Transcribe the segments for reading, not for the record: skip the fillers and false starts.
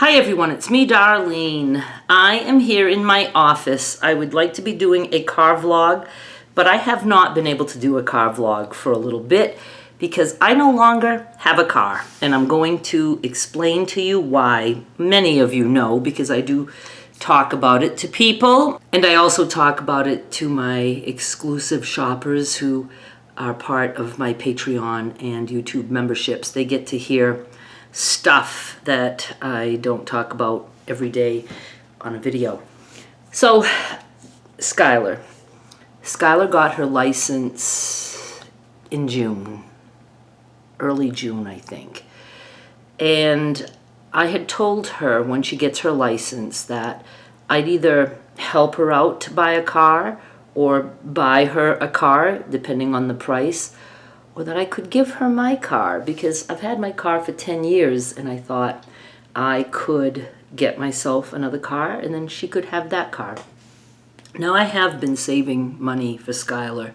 Hi everyone, it's me, Darlene. I am here in my office. I would like to be doing a car vlog, but I have not been able to do a car vlog for a little bit because I no longer have a car. And I'm going to explain to you why. Many of you know because I do talk about it to people. And I also talk about it to my exclusive shoppers who are part of my Patreon and YouTube memberships. They get to hear stuff that I don't talk about every day on a video. So, Skylar got her license in June, early June, I think. And I had told her when she gets her license that I'd either help her out to buy a car or buy her a car, depending on the price, or that I could give her my car because I've had my car for 10 years and I thought I could get myself another car and then she could have that car. Now I have been saving money for Skylar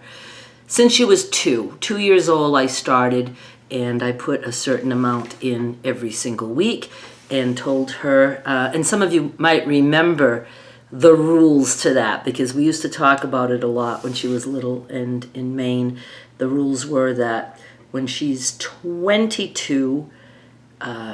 since she was 2 years old. I started and I put a certain amount in every single week and told her, and some of you might remember the rules to that because we used to talk about it a lot when she was little and in Maine. The rules were that when she's 22,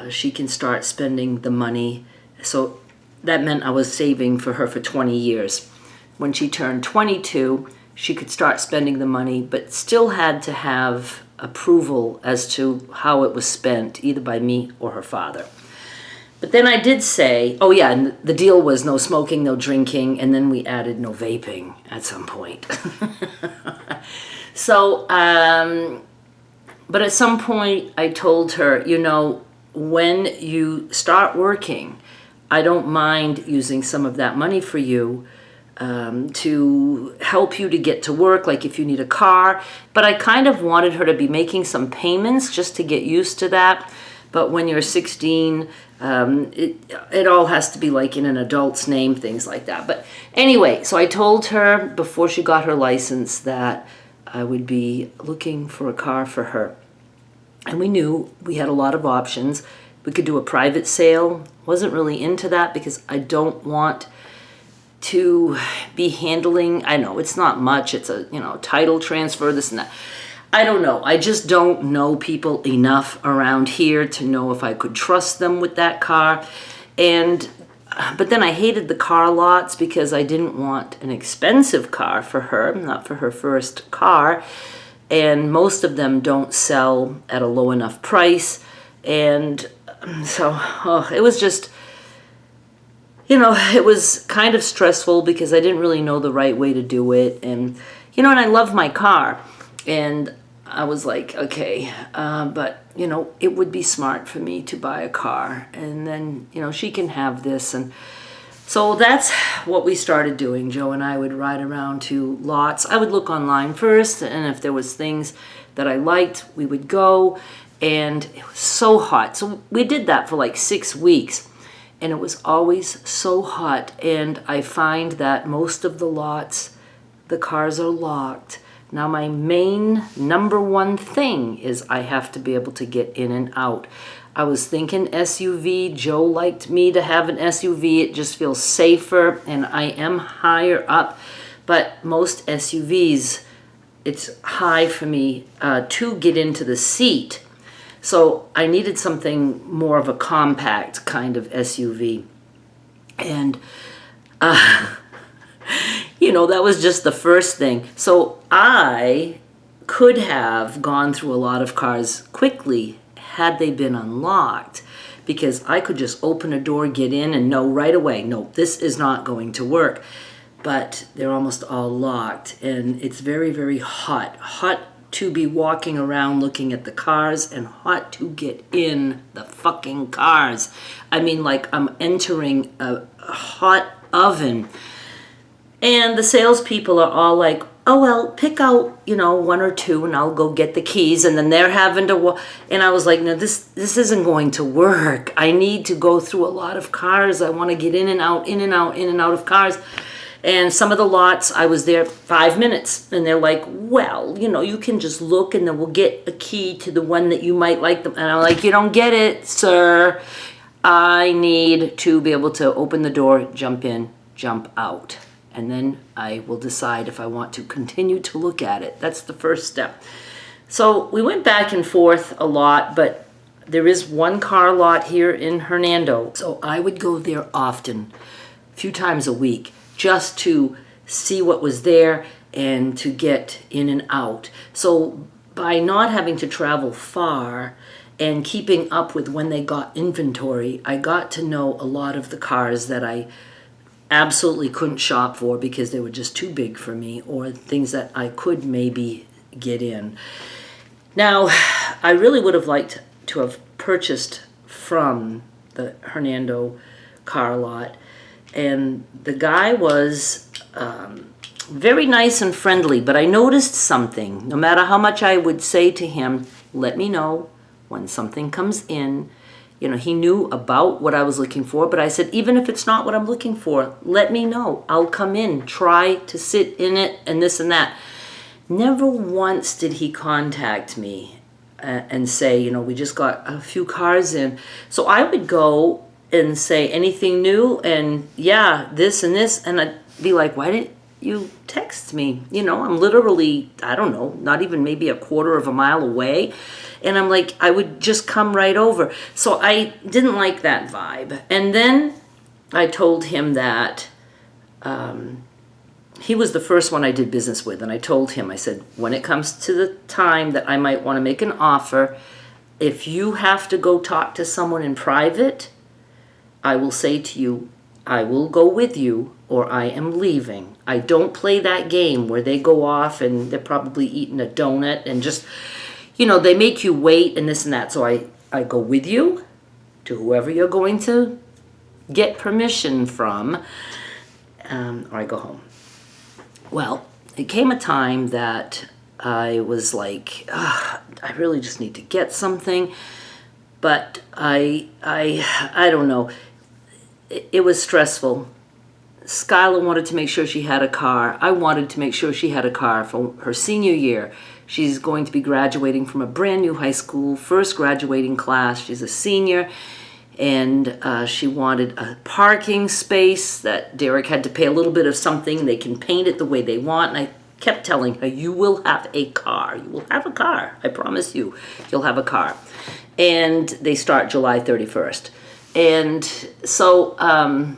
she can start spending the money. So that meant I was saving for her for 20 years. When she turned 22, she could start spending the money, but still had to have approval as to how it was spent, either by me or her father. But then I did say, oh yeah, and the deal was no smoking, no drinking, and then we added no vaping at some point. So, but at some point I told her, you know, when you start working, I don't mind using some of that money for you to help you to get to work, like if you need a car. But I kind of wanted her to be making some payments just to get used to that. But when you're 16, it all has to be like in an adult's name, things like that. But anyway, so I told her before she got her license that I would be looking for a car for her. And we knew we had a lot of options. We could do a private sale. Wasn't really into that because I don't want to be handling, I know it's not much. It's a, title transfer, this and that. I don't know. I just don't know people enough around here to know if I could trust them with that car. But then I hated the car lots because I didn't want an expensive car for her, not for her first car. And most of them don't sell at a low enough price. And so it was just, it was kind of stressful because I didn't really know the right way to do it. And I love my car. And I was like, okay, but, it would be smart for me to buy a car. And then, she can have this. And so that's what we started doing. Joe and I would ride around to lots. I would look online first. And if there was things that I liked, we would go. And it was so hot. So we did that for like 6 weeks. And it was always so hot. And I find that most of the lots, the cars are locked. Now my main number one thing is I have to be able to get in and out. I was thinking SUV. Joe liked me to have an SUV. It just feels safer and I am higher up. But most SUVs, it's high for me to get into the seat. So I needed something more of a compact kind of SUV. And that was just the first thing. So I could have gone through a lot of cars quickly had they been unlocked because I could just open a door, get in, and know right away, no, this is not going to work. But they're almost all locked, and it's very, very hot. Hot to be walking around looking at the cars and hot to get in the fucking cars. I mean, like I'm entering a hot oven. And the salespeople are all like, oh, well, pick out, 1 or 2 and I'll go get the keys. And then they're having to and I was like, no, this isn't going to work. I need to go through a lot of cars. I want to get in and out, in and out, in and out of cars. And some of the lots, I was there 5 minutes. And they're like, well, you can just look and then we'll get a key to the one that you might like. And I'm like, you don't get it, sir. I need to be able to open the door, jump in, jump out. And then I will decide if I want to continue to look at it. That's the first step. So we went back and forth a lot, but there is one car lot here in Hernando. So I would go there often, a few times a week, just to see what was there and to get in and out. So by not having to travel far and keeping up with when they got inventory, I got to know a lot of the cars that I absolutely couldn't shop for because they were just too big for me, or things that I could maybe get in. Now, I really would have liked to have purchased from the Hernando car lot, and the guy was very nice and friendly, but I noticed something. No matter how much I would say to him, let me know when something comes in. You know, he knew about what I was looking for, but I said, even if it's not what I'm looking for, let me know. I'll come in, try to sit in it, and this and that. Never once did he contact me and say, you know, we just got a few cars in. So I would go and say, anything new? And yeah, this and this. And I'd be like, why didn't you text me? You know, I'm literally, I don't know, not even maybe a quarter of a mile away. And I'm like, I would just come right over. So I didn't like that vibe. And then I told him that he was the first one I did business with. And I told him, I said, when it comes to the time that I might want to make an offer, if you have to go talk to someone in private, I will say to you, I will go with you or I am leaving. I don't play that game where they go off and they're probably eating a donut and just, you know, they make you wait and this and that. So I go with you to whoever you're going to get permission from, or I go home. Well, it came a time that I was like, I really just need to get something. But I don't know. It was stressful. Skylar wanted to make sure she had a car. I wanted to make sure she had a car for her senior year. She's going to be graduating from a brand new high school, first graduating class. She's a senior, and she wanted a parking space that Derek had to pay a little bit of something. They can paint it the way they want. And I kept telling her, you will have a car. You will have a car. I promise you, you'll have a car. And they start July 31st. And so I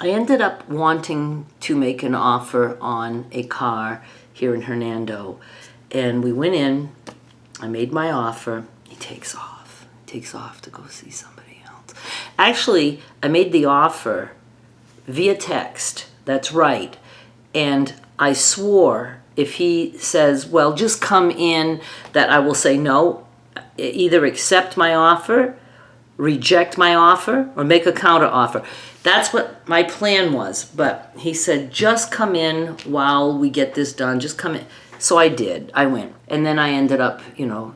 ended up wanting to make an offer on a car here in Hernando. And we went in, I made my offer. He takes off to go see somebody else. Actually, I made the offer via text, that's right. And I swore if he says, well, just come in, that I will say no, either accept my offer, reject my offer, or make a counter offer. That's what my plan was. But he said, just come in while we get this done. Just come in. So I did. I went. And then I ended up, you know,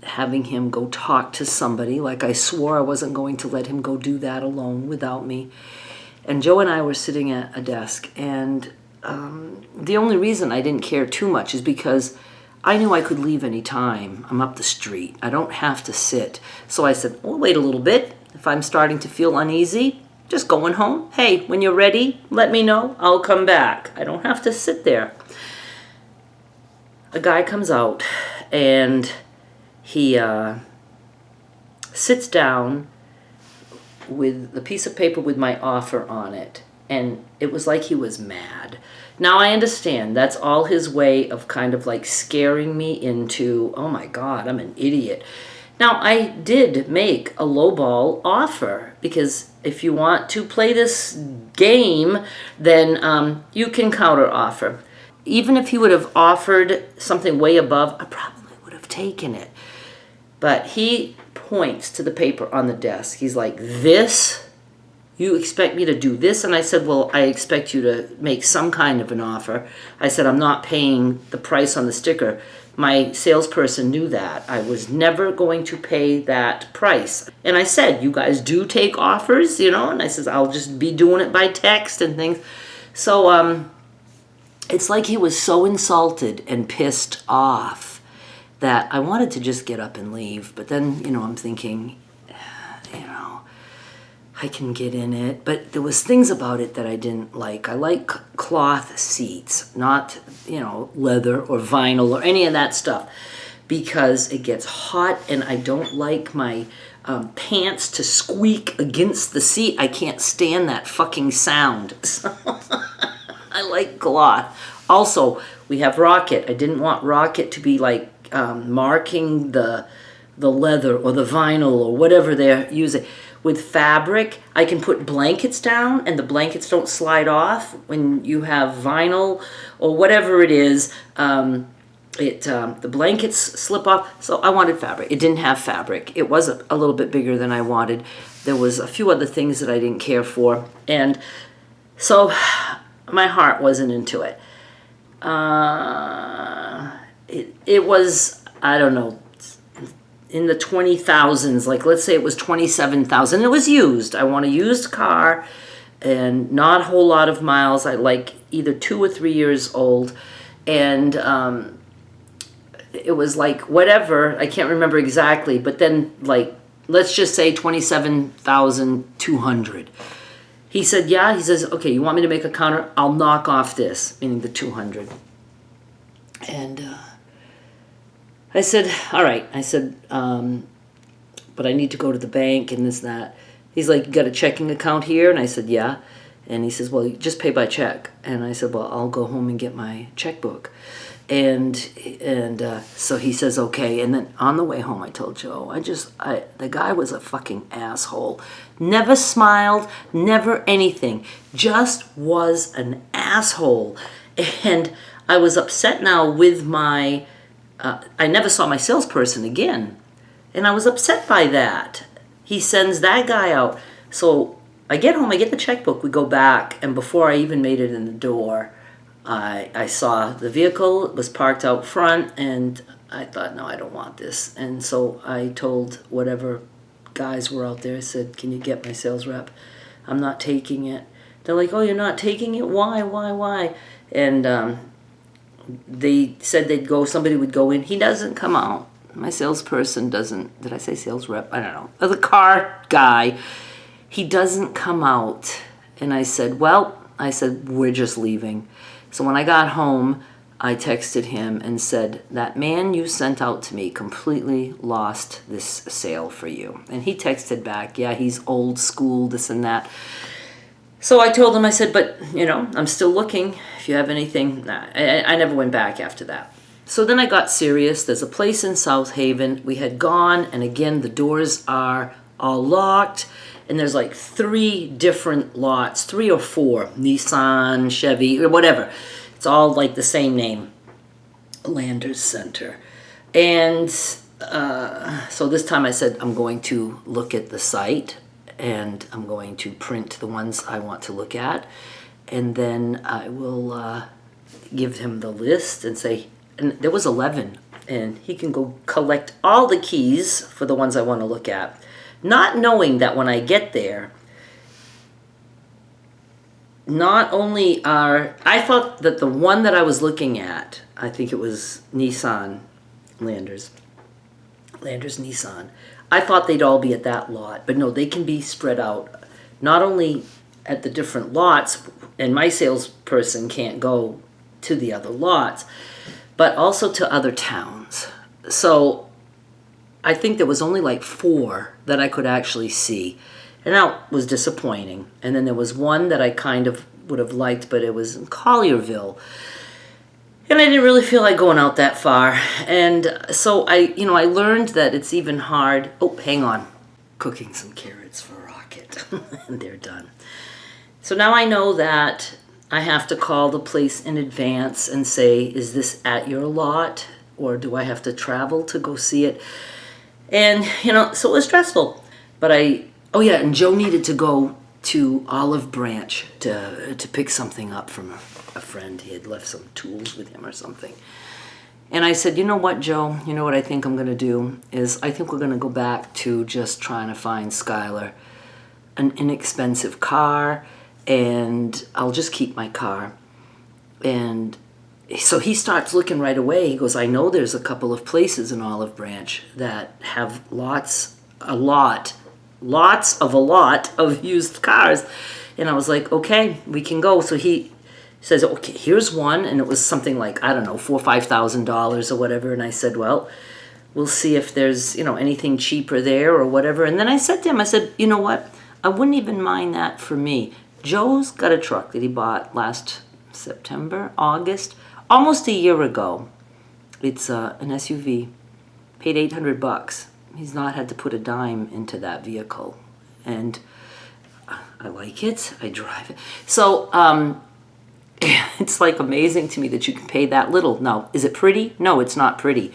having him go talk to somebody. Like I swore I wasn't going to let him go do that alone without me. And Joe and I were sitting at a desk. And the only reason I didn't care too much is because I knew I could leave any time. I'm up the street. I don't have to sit. So I said, well, wait a little bit. If I'm starting to feel uneasy, just going home. Hey, when you're ready, let me know. I'll come back. I don't have to sit there. A guy comes out and he sits down with the piece of paper with my offer on it. And it was like he was mad. Now I understand that's all his way of kind of like scaring me into, oh my God, I'm an idiot. Now I did make a lowball offer because if you want to play this game, then you can counter offer. Even if he would have offered something way above, I probably would have taken it. But he points to the paper on the desk. He's like, this? You expect me to do this? And I said, well, I expect you to make some kind of an offer. I said, I'm not paying the price on the sticker. My salesperson knew that. I was never going to pay that price. And I said, you guys do take offers, you know? And I said, I'll just be doing it by text and things. So it's like he was so insulted and pissed off that I wanted to just get up and leave. But then, you know, I'm thinking, you know, I can get in it. But there was things about it that I didn't like. I like cloth seats, not, you know, leather or vinyl or any of that stuff, because it gets hot and I don't like my pants to squeak against the seat. I can't stand that fucking sound. So I like cloth. Also, we have Rocket. I didn't want Rocket to be like marking the leather or the vinyl or whatever they're using. With fabric, I can put blankets down and the blankets don't slide off. When you have vinyl or whatever it is, the blankets slip off. So I wanted fabric. It didn't have fabric. It was a little bit bigger than I wanted. There was a few other things that I didn't care for. And so my heart wasn't into it. It was, I don't know, in the 20,000s, like let's say it was 27,000. It was used. I want a used car and not a whole lot of miles. I like either 2 or 3 years old. And it was like whatever, I can't remember exactly, but then like, let's just say 27,200. He said, yeah. He says, okay, you want me to make a counter? I'll knock off this, meaning the 200. And I said, all right. I said, but I need to go to the bank and this, that. He's like, you got a checking account here? And I said, yeah. And he says, well, you just pay by check. And I said, well, I'll go home and get my checkbook. And so he says, okay. And then on the way home, I told Joe, the guy was a fucking asshole. Never smiled, never anything. Just was an asshole. And I was upset now with my, I never saw my salesperson again. And I was upset by that. He sends that guy out. So I get home, I get the checkbook, we go back, and before I even made it in the door, I saw the vehicle, it was parked out front, and I thought, no, I don't want this. And so I told whatever guys were out there, I said, can you get my sales rep? I'm not taking it. They're like, oh, you're not taking it? Why? And they said somebody would go in. He doesn't come out. My salesperson doesn't, did I say sales rep? I don't know. The car guy, he doesn't come out. And I said, we're just leaving. So when I got home, I texted him and said, that man you sent out to me completely lost this sale for you. And he texted back, yeah, he's old school, this and that. So I told him, I said, but, I'm still looking. If you have anything, I never went back after that. So then I got serious. There's a place in South Haven. We had gone, and again, the doors are all locked. And there's like 3 different lots, 3 or 4, Nissan, Chevy, or whatever. It's all like the same name, Landers Center. And so this time I said, I'm going to look at the site, and I'm going to print the ones I want to look at. And then I will give him the list and say, and there was 11, and he can go collect all the keys for the ones I want to look at. Not knowing that when I get there, not only I thought that the one that I was looking at, I think it was Nissan, Landers Nissan, I thought they'd all be at that lot, but no, they can be spread out, not only at the different lots, and my salesperson can't go to the other lots, but also to other towns. So I think there was only like 4 that I could actually see. And that was disappointing. And then there was one that I kind of would have liked, but it was in Collierville. And I didn't really feel like going out that far. And so I learned that it's even hard. Oh, hang on. Cooking some carrots for Rocket. And they're done. So now I know that I have to call the place in advance and say, is this at your lot? Or do I have to travel to go see it? And, so it was stressful. But and Joe needed to go to Olive Branch to pick something up from a friend. He had left some tools with him or something. And I said, you know what, Joe? You know what I think I'm going to do is I think we're going to go back to just trying to find Skylar an inexpensive car, and I'll just keep my car. And so he starts looking right away. He goes, I know there's a couple of places in Olive Branch that have lots a lot, lots of a lot of used cars. And I was like, okay, we can go. So he says, okay, here's one. And it was something like, I don't know, $4,000 or $5,000 or whatever. And I said, well, we'll see if there's, anything cheaper there or whatever. And then I said to him, I said, you know what? I wouldn't even mind that for me. Joe's got a truck that he bought last September, August, almost a year ago. It's an SUV. Paid $800. He's not had to put a dime into that vehicle. And I like it. I drive it. So it's like amazing to me that you can pay that little. Now, is it pretty? No, it's not pretty.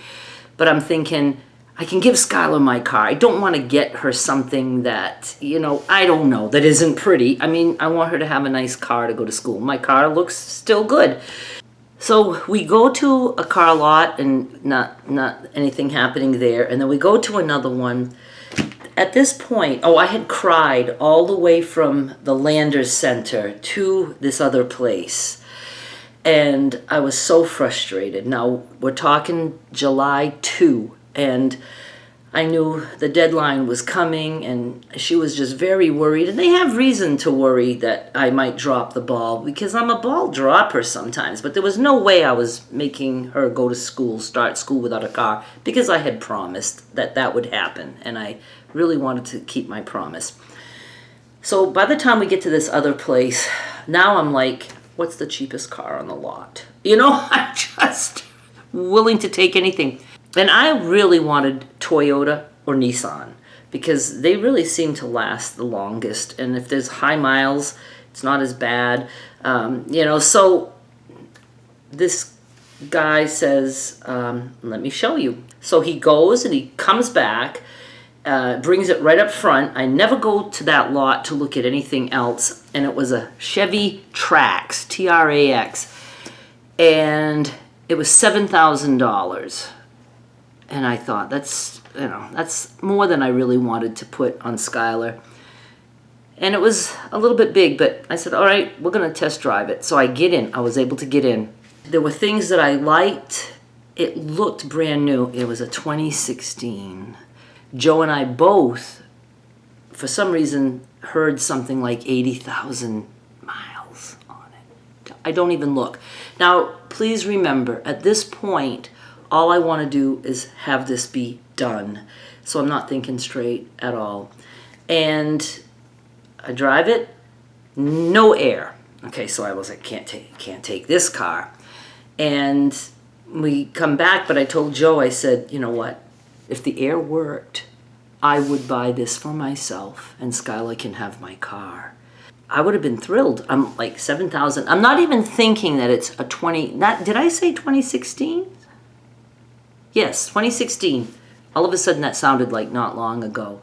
But I'm thinking, I can give Skylar my car. I don't want to get her something that, I don't know, that isn't pretty. I mean, I want her to have a nice car to go to school. My car looks still good. So we go to a car lot and not anything happening there. And then we go to another one. At this point, I had cried all the way from the Landers Center to this other place. And I was so frustrated. Now, we're talking July 2, and I knew the deadline was coming, and she was just very worried. And they have reason to worry that I might drop the ball, because I'm a ball dropper sometimes. But there was no way I was making her go to school, start school without a car, because I had promised that that would happen, and I really wanted to keep my promise. So by the time we get to this other place, now I'm like, what's the cheapest car on the lot? I'm just willing to take anything. And I really wanted Toyota or Nissan, because they really seem to last the longest. And if there's high miles, it's not as bad. So this guy says, let me show you. So he goes and he comes back, brings it right up front. I never go to that lot to look at anything else. And it was a Chevy Trax, T-R-A-X. And it was $7,000. And I thought, that's more than I really wanted to put on Skylar. And it was a little bit big, but I said, all right, we're going to test drive it. So I get in. I was able to get in. There were things that I liked. It looked brand new. It was a 2016. Joe and I both, for some reason, heard something like 80,000 miles on it. I don't even look. Now, please remember, at this point, all I want to do is have this be done. So I'm not thinking straight at all. And I drive it, no air. Okay, so I was like, can't take this car. And we come back, but I told Joe, I said, you know what? If the air worked, I would buy this for myself, and Skylar can have my car. I would have been thrilled. I'm like $7,000. I'm not even thinking that it's a 20. Did I say 2016? Yes, 2016. All of a sudden, that sounded like not long ago.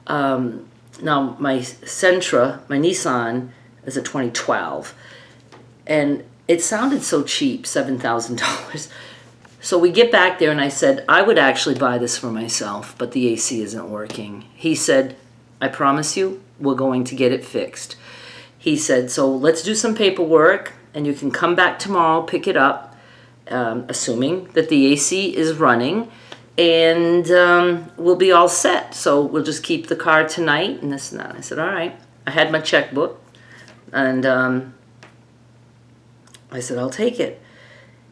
Now, my Sentra, my Nissan, is a 2012. And it sounded so cheap, $7,000. So we get back there, and I said, I would actually buy this for myself, but the AC isn't working. He said, I promise you, we're going to get it fixed. He said, so let's do some paperwork, and you can come back tomorrow, pick it up, assuming that the AC is running, and we'll be all set. So we'll just keep the car tonight, and this and that. I said, all right. I had my checkbook, and I said, I'll take it.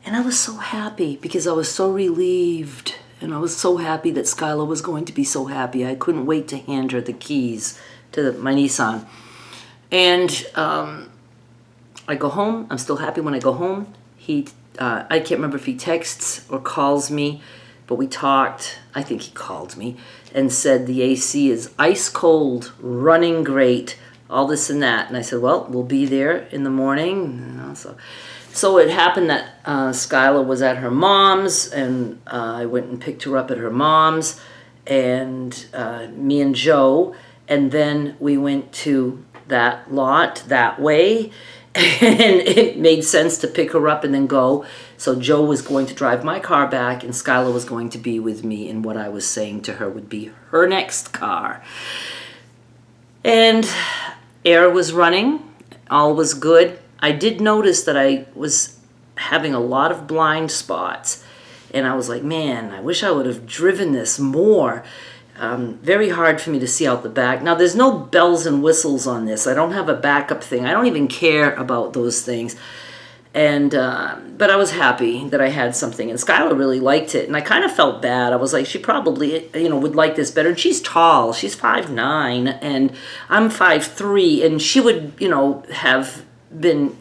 And I was so happy because I was so relieved. And I was so happy that Skylar was going to be so happy. I couldn't wait to hand her the keys to my Nissan. And I go home. I'm still happy when I go home. I can't remember if he texts or calls me, but we talked. I think he called me and said the AC is ice cold, running great, all this and that. And I said, well, we'll be there in the morning. So it happened that Skylar was at her mom's, and I went and picked her up at her mom's, and me and Joe, and then we went to that lot that way, and it made sense to pick her up and then go. So Joe was going to drive my car back, and Skylar was going to be with me, and what I was saying to her would be her next car. And air was running, all was good. I did notice that I was having a lot of blind spots, and I was like, man, I wish I would have driven this more. Very hard for me to see out the back. Now, there's no bells and whistles on this. I don't have a backup thing. I don't even care about those things. And but I was happy that I had something, and Skylar really liked it, and I kind of felt bad. I was like, she probably, would like this better. And she's tall. She's 5'9", and I'm 5'3", and she would, have been,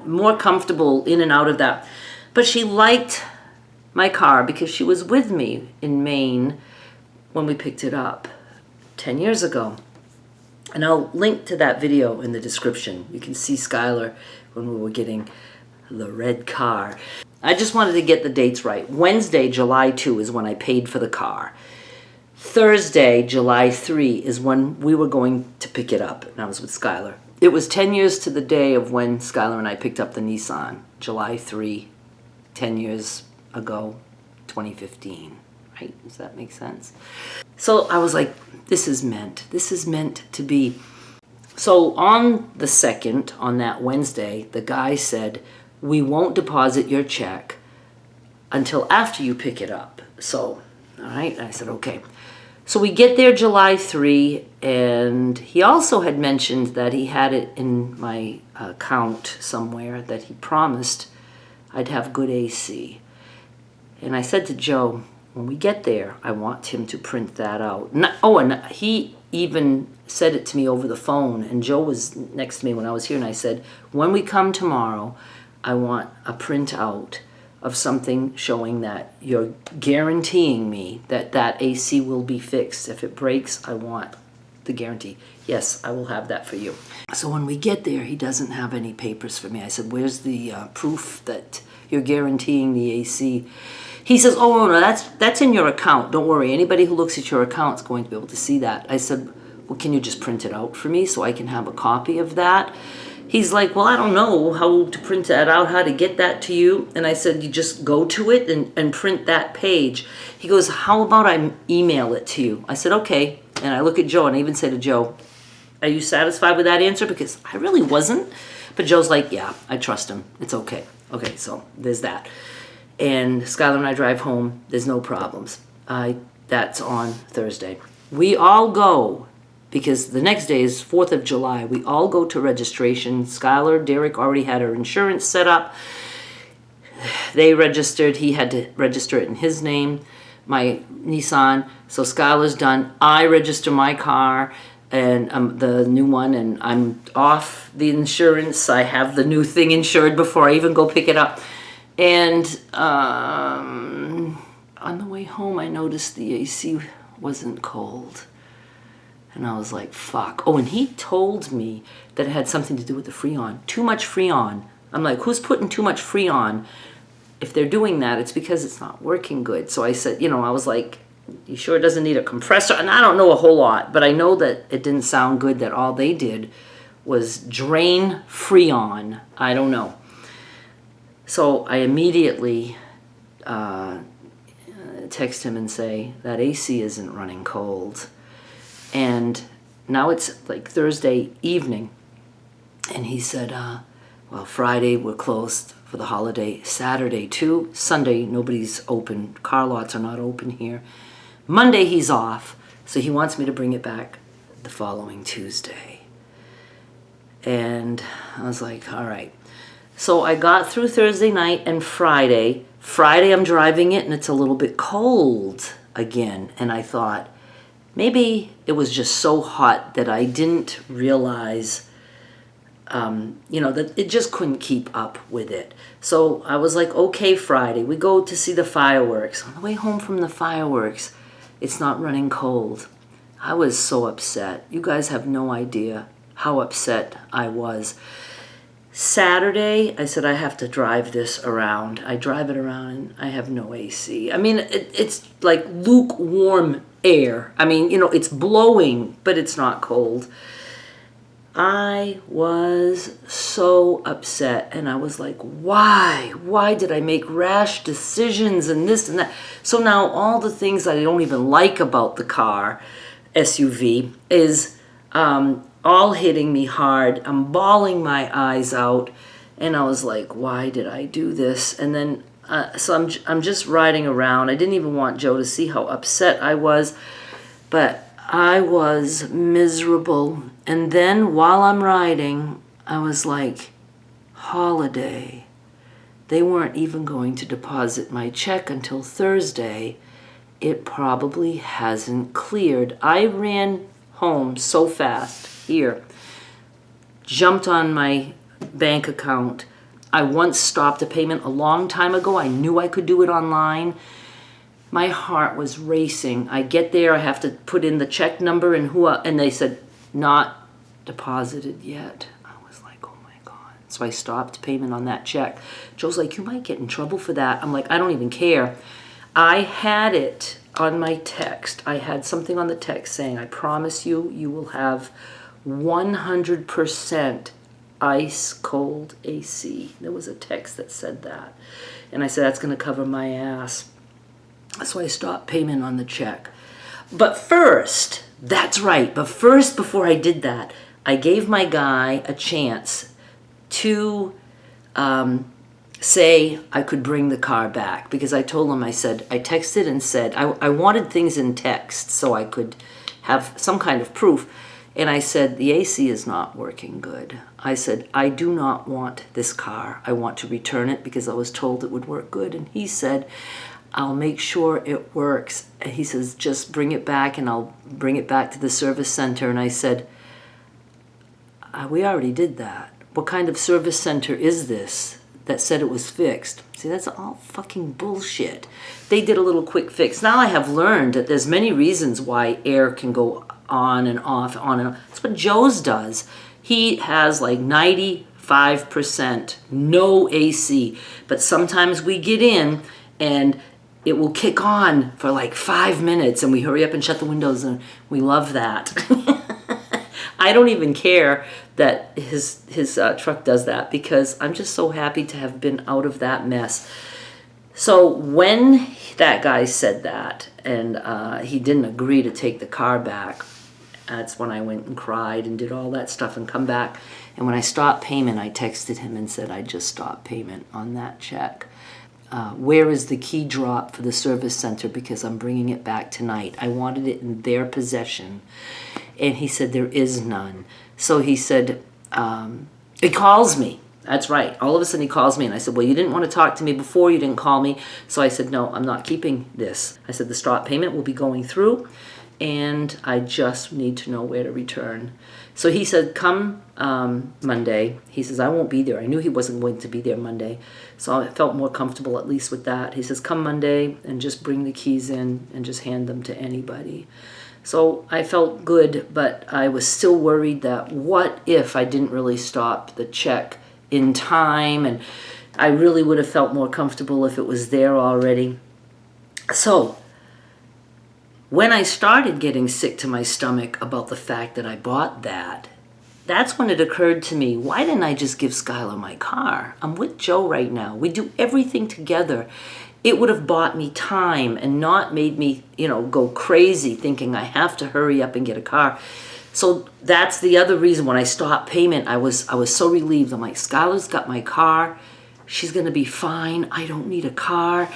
more comfortable in and out of that. But she liked my car because she was with me in Maine when we picked it up 10 years ago. And I'll link to that video in the description. You can see Skylar when we were getting the red car. I just wanted to get the dates right. Wednesday, July 2 is when I paid for the car. Thursday, July 3 is when we were going to pick it up, and I was with Skylar. It was 10 years to the day of when Skylar and I picked up the Nissan. July 3, 10 years ago, 2015. Right? Does that make sense? So I was like, this is meant to be. So on the 2nd, on that Wednesday, the guy said, we won't deposit your check until after you pick it up. So, all right, I said, okay. So we get there July 3, and he also had mentioned that he had it in my account somewhere that he promised I'd have good AC. And I said to Joe, when we get there, I want him to print that out. And he even said it to me over the phone, and Joe was next to me when I was here, and I said, when we come tomorrow, I want a printout of something showing that you're guaranteeing me that that AC will be fixed. If it breaks, I want the guarantee. Yes, I will have that for you. So when we get there, he doesn't have any papers for me. I said, where's the proof that you're guaranteeing the AC? He says, oh, no, that's in your account. Don't worry. Anybody who looks at your account is going to be able to see that. I said, well, can you just print it out for me so I can have a copy of that? He's like, well, I don't know how to print that out, how to get that to you. And I said, you just go to it and print that page. He goes, how about I email it to you? I said, okay. And I look at Joe, and I even say to Joe, are you satisfied with that answer? Because I really wasn't. But Joe's like, yeah, I trust him. It's okay. Okay, so there's that. And Skylar and I drive home. There's no problems. That's on Thursday. We all go, because the next day is 4th of July. We all go to registration. Skylar, Derek already had her insurance set up. They registered. He had to register it in his name, my Nissan. So Skylar's done. I register my car, and the new one, and I'm off the insurance. I have the new thing insured before I even go pick it up. And on the way home, I noticed the AC wasn't cold. And I was like, fuck. Oh, and he told me that it had something to do with the Freon. Too much Freon. I'm like, who's putting too much Freon? If they're doing that, it's because it's not working good. So I said, I was like, you sure it doesn't need a compressor? And I don't know a whole lot, but I know that it didn't sound good that all they did was drain Freon. I don't know. So I immediately text him and say, that AC isn't running cold. And now it's like Thursday evening. And he said, well, Friday we're closed for the holiday. Saturday too. Sunday nobody's open. Car lots are not open here. Monday he's off. So he wants me to bring it back the following Tuesday. And I was like, all right. So I got through Thursday night and Friday. Friday I'm driving it and it's a little bit cold again. And I thought, maybe it was just so hot that I didn't realize, that it just couldn't keep up with it. So I was like, okay, Friday, we go to see the fireworks. On the way home from the fireworks, it's not running cold. I was so upset. You guys have no idea how upset I was. Saturday, I said, I have to drive this around. I drive it around and I have no AC. I mean, it's like lukewarm air. I mean, it's blowing, but it's not cold. I was so upset, and I was like, why? Why did I make rash decisions and this and that? So now all the things that I don't even like about the car, SUV, is all hitting me hard. I'm bawling my eyes out, and I was like, why did I do this? And then, so I'm just riding around. I didn't even want Joe to see how upset I was. But I was miserable. And then while I'm riding, I was like, holiday. They weren't even going to deposit my check until Thursday. It probably hasn't cleared. I ran home so fast here, jumped on my bank account. I once stopped a payment a long time ago. I knew I could do it online. My heart was racing. I get there, I have to put in the check number and they said, not deposited yet. I was like, oh my God. So I stopped payment on that check. Joe's like, you might get in trouble for that. I'm like, I don't even care. I had it on my text. I had something on the text saying, I promise you, you will have 100% ice cold AC. There was a text that said that. And I said, that's going to cover my ass. So I stopped payment on the check. But first, that's right, but first, before I did that, I gave my guy a chance to say I could bring the car back. Because I told him, I texted and said, I wanted things in text so I could have some kind of proof. And I said, the AC is not working good. I said, I do not want this car. I want to return it because I was told it would work good. And he said, I'll make sure it works. And he says, just bring it back and I'll bring it back to the service center. And I said, we already did that. What kind of service center is this that said it was fixed? See, that's all fucking bullshit. They did a little quick fix. Now I have learned that there's many reasons why air can go on and off, on and off. That's what Joe's does. He has like 95% no AC. But sometimes we get in and it will kick on for like 5 minutes and we hurry up and shut the windows, and we love that. I don't even care that his truck does that because I'm just so happy to have been out of that mess. So when that guy said that and he didn't agree to take the car back, that's when I went and cried and did all that stuff and come back. And when I stopped payment, I texted him and said, I just stopped payment on that check. Where is the key drop for the service center, because I'm bringing it back tonight. I wanted it in their possession. And he said, there is none. So he said, he calls me. That's right. All of a sudden he calls me and I said, well, you didn't want to talk to me before, you didn't call me. So I said, no, I'm not keeping this. I said, the stop payment will be going through and I just need to know where to return. So he said, come Monday. He says, I won't be there. I knew he wasn't going to be there Monday. So I felt more comfortable at least with that. He says, come Monday and just bring the keys in and just hand them to anybody. So I felt good, but I was still worried that what if I didn't really stop the check in time, and I really would have felt more comfortable if it was there already. So when I started getting sick to my stomach about the fact that I bought that, that's when it occurred to me, why didn't I just give Skylar my car? I'm with Joe right now. We do everything together. It would have bought me time and not made me, go crazy thinking I have to hurry up and get a car. So that's the other reason when I stopped payment, I was so relieved. I'm like, Skylar's got my car. She's going to be fine. I don't need a car.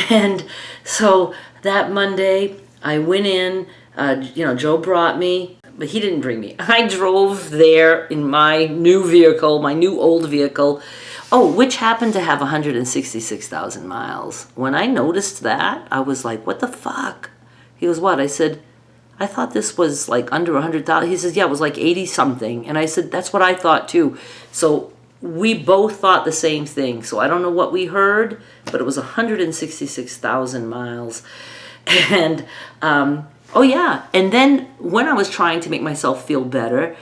And so that Monday, I went in, Joe brought me, but he didn't bring me. I drove there in my new vehicle, my new old vehicle, which happened to have 166,000 miles. When I noticed that, I was like, what the fuck? He goes, what? I said, I thought this was like under 100,000. He says, yeah, it was like 80 something. And I said, that's what I thought too. So we both thought the same thing. So I don't know what we heard, but it was 166,000 miles. And, and then when I was trying to make myself feel better,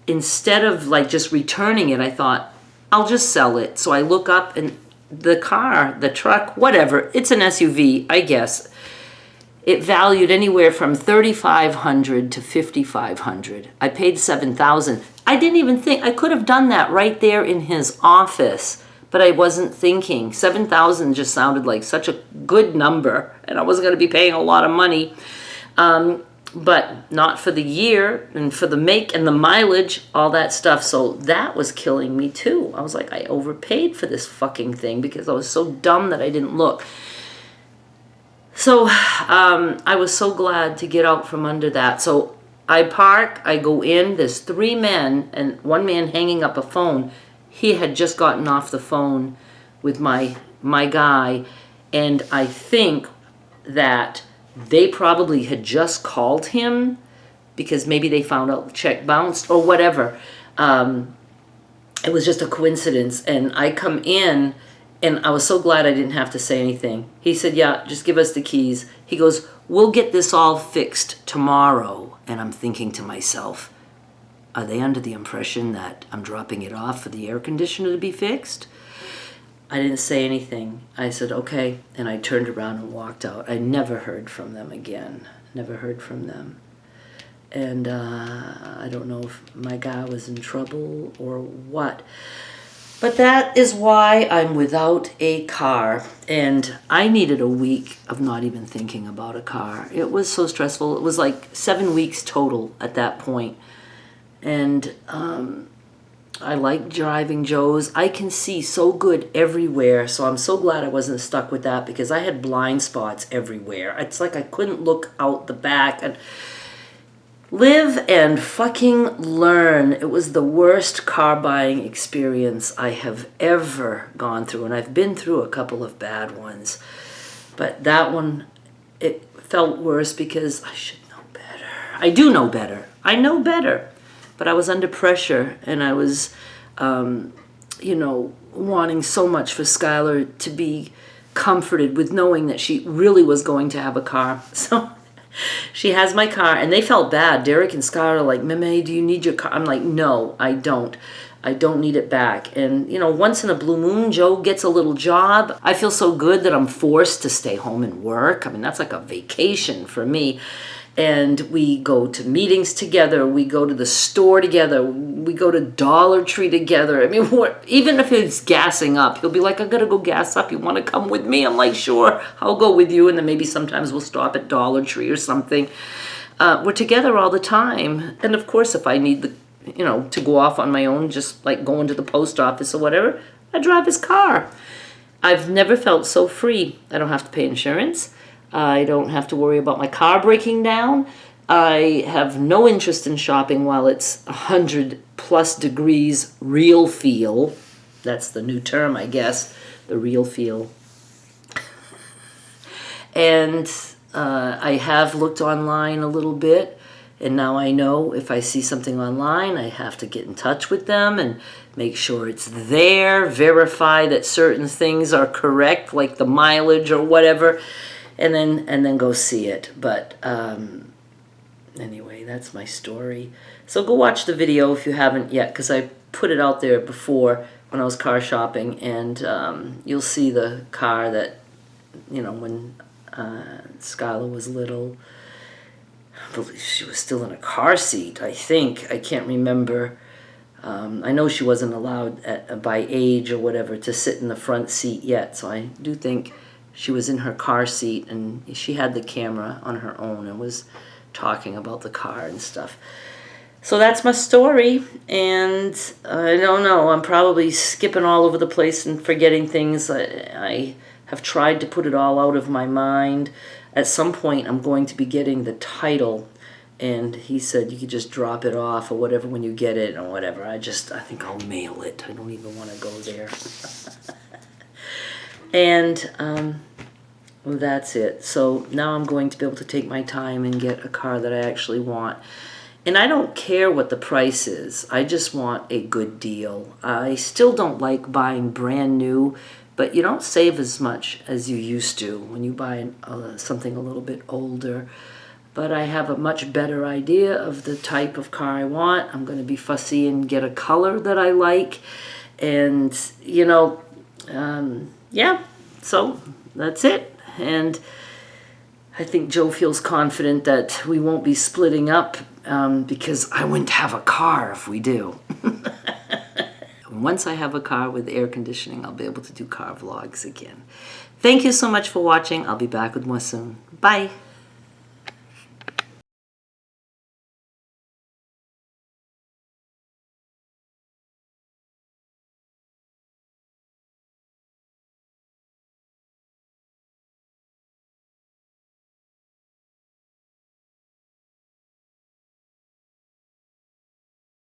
instead of like just returning it, I thought, I'll just sell it. So I look up and the car, the truck, whatever, it's an SUV, I guess. It valued anywhere from $3,500 to $5,500. I paid $7,000. I didn't even think, I could have done that right there in his office, but I wasn't thinking. $7,000 just sounded like such a good number, and I wasn't going to be paying a lot of money. But not for the year and for the make and the mileage, all that stuff. So that was killing me too. I was like, I overpaid for this fucking thing because I was so dumb that I didn't look. So I was so glad to get out from under that. So I park, I go in, there's 3 men and 1 man hanging up a phone. He had just gotten off the phone with my guy, and I think that they probably had just called him because maybe they found out the check bounced or whatever. It was just a coincidence, and I come in, and I was so glad I didn't have to say anything. He said, yeah, just give us the keys. He goes, we'll get this all fixed tomorrow. And I'm thinking to myself, are they under the impression that I'm dropping it off for the air conditioner to be fixed? I didn't say anything. I said, okay, and I turned around and walked out. I never heard from them again. Never heard from them. And I don't know if my guy was in trouble or what. But that is why I'm without a car. And I needed a week of not even thinking about a car. It was so stressful. It was like 7 weeks total at that point. And I like driving Joe's. I can see so good everywhere. So I'm so glad I wasn't stuck with that because I had blind spots everywhere. It's like I couldn't look out the back. And live and fucking learn. It was the worst car buying experience I have ever gone through. And I've been through a couple of bad ones. But that one, it felt worse because I should know better. I do know better. I know better. But I was under pressure, and I was, wanting so much for Skylar to be comforted with knowing that she really was going to have a car. So she has my car, and they felt bad. Derek and Skylar are like, Meme, do you need your car? I'm like, no, I don't. I don't need it back. And, once in a blue moon, Joe gets a little job. I feel so good that I'm forced to stay home and work. I mean, that's like a vacation for me. And we go to meetings together. We go to the store together. We go to Dollar Tree together. I mean, even if it's gassing up, he'll be like, I gotta go gas up. You want to come with me? I'm like, sure, I'll go with you. And then maybe sometimes we'll stop at Dollar Tree or something. We're together all the time. And of course, if I need to go off on my own, just like going to the post office or whatever, I drive his car. I've never felt so free. I don't have to pay insurance. I don't have to worry about my car breaking down. I have no interest in shopping while it's 100+ degrees real feel. That's the new term, I guess, the real feel. And I have looked online a little bit, and now I know if I see something online, I have to get in touch with them and make sure it's there, verify that certain things are correct, like the mileage or whatever, and then go see it. But anyway, that's my story. So go watch the video if you haven't yet, because I put it out there before when I was car shopping, and you'll see the car that, when Skylar was little. I believe she was still in a car seat, I think. I can't remember. I know she wasn't allowed by age or whatever to sit in the front seat yet, so I do think she was in her car seat, and she had the camera on her own and was talking about the car and stuff. So that's my story, and I don't know, I'm probably skipping all over the place and forgetting things. I have tried to put it all out of my mind. At some point, I'm going to be getting the title, and he said you could just drop it off or whatever when you get it or whatever. I think I'll mail it. I don't even want to go there. And well, that's it. So now I'm going to be able to take my time and get a car that I actually want. And I don't care what the price is. I just want a good deal. I still don't like buying brand new, but you don't save as much as you used to when you buy something a little bit older. But I have a much better idea of the type of car I want. I'm going to be fussy and get a color that I like. And, yeah, so that's it. And I think Joe feels confident that we won't be splitting up because I wouldn't have a car if we do. Once I have a car with air conditioning, I'll be able to do car vlogs again. Thank you so much for watching. I'll be back with more soon. Bye.